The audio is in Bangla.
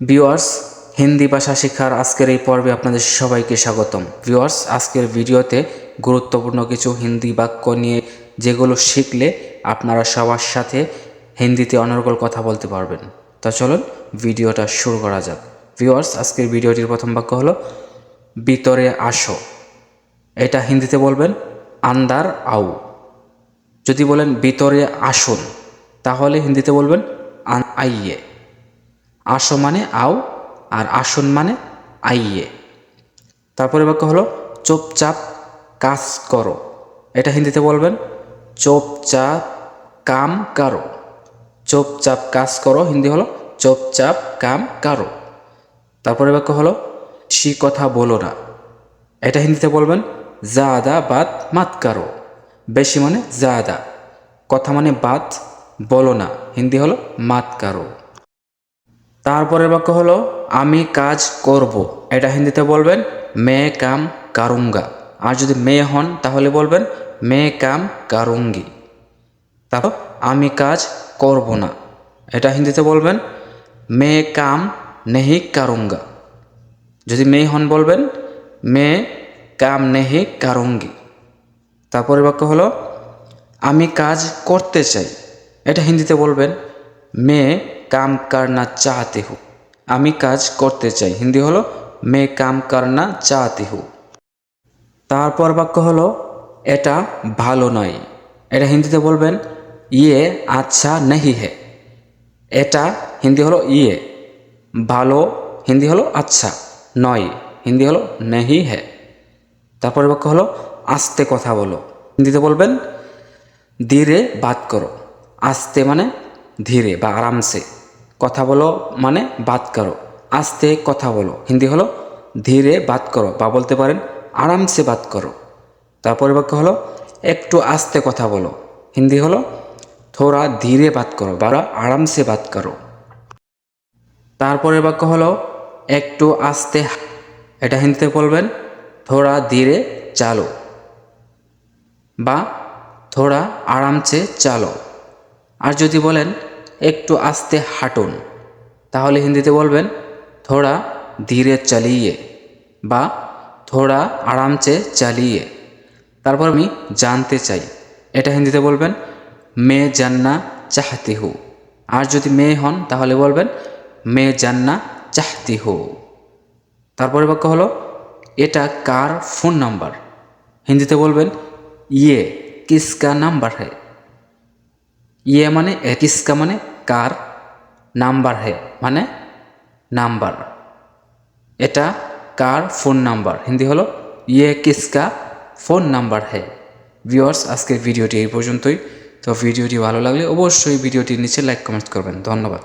ভিউয়ার্স, হিন্দি ভাষা শেখার আজকের এই পর্বে আপনাদের সবাইকে স্বাগতম। ভিউয়ার্স, আজকের ভিডিওতে গুরুত্বপূর্ণ কিছু হিন্দি বাক্য নিয়ে যেগুলো শিখলে আপনারা সবার সাথে হিন্দিতে অনর্গল কথা বলতে পারবেন। তা চলুন ভিডিওটা শুরু করা যাক। ভিউয়ার্স, আজকের ভিডিওটির প্রথম বাক্য হলো ভিতরে আসো। এটা হিন্দিতে বলবেন আন্দার আও। যদি বলেন ভিতরে আসুন, তাহলে হিন্দিতে বলবেন আইয়ে। আসো মানে আও, আর আসুন মানে আইয়ে। তারপরে বাক্য হলো চুপচাপ কাজ করো। এটা হিন্দিতে বলবেন চুপচাপ কাম কারো। চুপচাপ কাজ করো হিন্দি হলো চুপচাপ কাম কারো। তারপরে বাক্য হলো বেশি কথা বলো না। এটা হিন্দিতে বলবেন জাদা বাত মাত কারো। বেশি মানে জাদা, কথা মানে বাত, বলো না হিন্দি হলো মাত কারো। তারপরের বাক্য হলো আমি কাজ করব। এটা হিন্দিতে বলবেন মে কাম কারুঙ্গা। আর যদি মেয়ে হন তাহলে বলবেন মে কাম কারুঙ্গি। তারপর আমি কাজ করব না, এটা হিন্দিতে বলবেন মে কাম নেহি কারুঙ্গা। যদি মেয়ে হন বলবেন মে কাম নেহি কারুঙ্গি। তারপরের বাক্য হলো আমি কাজ করতে চাই। এটা হিন্দিতে বলবেন মে কাম করনা চাহতে হু। আমি কাজ করতে চাই হিন্দি হলো মে কাম করনা চাহতে হু। তারপর বাক্য হলো এটা ভালো নয়। এটা হিন্দিতে বলবেন ইয়ে আচ্ছা নেহি হে। এটা হিন্দি হলো ইয়ে, ভালো হিন্দি হলো আচ্ছা, নয় হিন্দি হলো নেহি হে। তারপরে বাক্য হলো আস্তে কথা বলো। হিন্দিতে বলবেন ধীরে বাত করো। আস্তে মানে ধীরে বা আরামসে, কথা বলো মানে বাত করো। আস্তে কথা বলো হিন্দি হলো ধীরে বাত করো, বা বলতে পারেন আরামসে বাত করো। তারপরে বাক্য হলো একটু আস্তে কথা বলো। হিন্দি হলো থোড়া ধীরে বাত করো বা আরামসে বাত করো। তারপরে বাক্য হলো একটু আস্তে। এটা হিন্দিতে বলবেন থোড়া ধীরে চালো বা থোড়া আরামসে চালো। আর যদি বলেন একটু আস্তে হাঁটুন, তাহলে হিন্দিতে বলবেন থোড়া ধীরে চালিয়ে বা থোড়া আরামসে চালিয়ে। তারপর আমি জানতে চাই। এটা হিন্দিতে বলবেন মে জাননা চাহতি হু। আর যদি মেয়ে হন তাহলে বলবেন মে জাননা চাহতি হু। তারপরে বাক্য হলো এটা কার ফোন নাম্বার। হিন্দিতে বলবেন ইয়ে কিসকা নাম্বার হ্যায়। ইয়ে মানে কিসকা মানে কার, নাম্বার হ্যায় মানে নাম্বার। এটা কার ফোন নাম্বার হিন্দি হলো ইয়ে কিসকা ফোন নাম্বার হ্যায়। ভিউয়ার্স, আজকের ভিডিওটি এই পর্যন্তই। তো ভিডিওটি ভালো লাগলে অবশ্যই ভিডিওটির নিচে লাইক কমেন্ট করবেন। ধন্যবাদ।